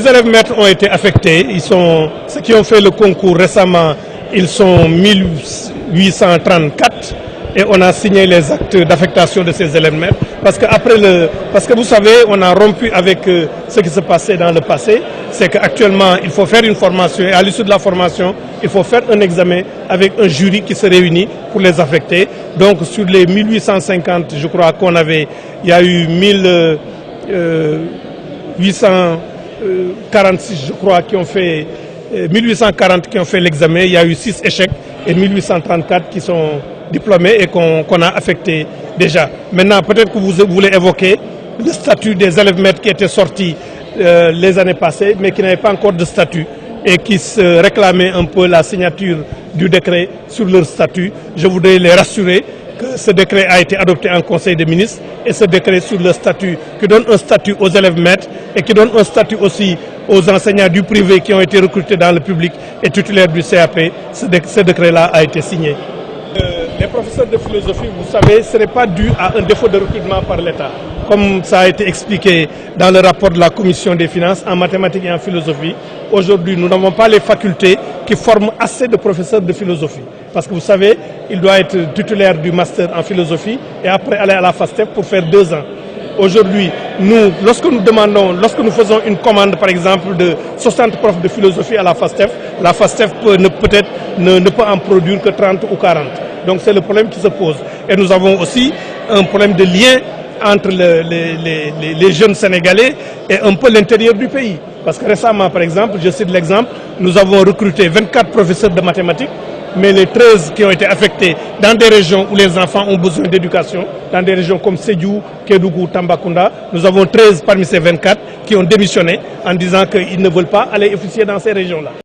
les élèves maîtres ont été affectés. Ceux qui ont fait le concours récemment, ils sont 1834 et on a signé les actes d'affectation de ces élèves maîtres. Parce que vous savez, on a rompu avec ce qui se passait dans le passé. C'est qu'actuellement, il faut faire une formation et à l'issue de la formation, il faut faire un examen avec un jury qui se réunit pour les affecter. Donc sur les 1850, je crois qu'on avait, il y a eu 1846, je crois, qui ont fait 1840 qui ont fait l'examen. Il y a eu 6 échecs et 1834 qui sont diplômés et qu'on a affectés déjà. Maintenant, peut-être que vous voulez évoquer le statut des élèves maîtres qui étaient sortis les années passées, mais qui n'avaient pas encore de statut et qui se réclamaient un peu la signature du décret sur leur statut. Je voudrais les rassurer que ce décret a été adopté en Conseil des ministres et ce décret sur le statut, qui donne un statut aux élèves maîtres et qui donne un statut aussi aux enseignants du privé qui ont été recrutés dans le public et titulaires du CAP, ce décret-là a été signé. Les professeurs de philosophie, vous savez, ce n'est pas dû à un défaut de recrutement par l'État. Comme ça a été expliqué dans le rapport de la Commission des finances en mathématiques et en philosophie, aujourd'hui, nous n'avons pas les facultés qui forment assez de professeurs de philosophie. Parce que vous savez, il doit être titulaire du master en philosophie et après aller à la FASTEF pour faire 2 ans. Aujourd'hui, lorsque nous faisons une commande, par exemple, de 60 profs de philosophie à la FASTEF peut-être ne peut en produire que 30 ou 40. Donc c'est le problème qui se pose. Et nous avons aussi un problème de lien entre les jeunes Sénégalais et un peu l'intérieur du pays. Parce que récemment, par exemple, je cite l'exemple, nous avons recruté 24 professeurs de mathématiques, mais les 13 qui ont été affectés dans des régions où les enfants ont besoin d'éducation, dans des régions comme Sédhiou, Kédougou, Tambacounda, nous avons 13 parmi ces 24 qui ont démissionné en disant qu'ils ne veulent pas aller officier dans ces régions-là.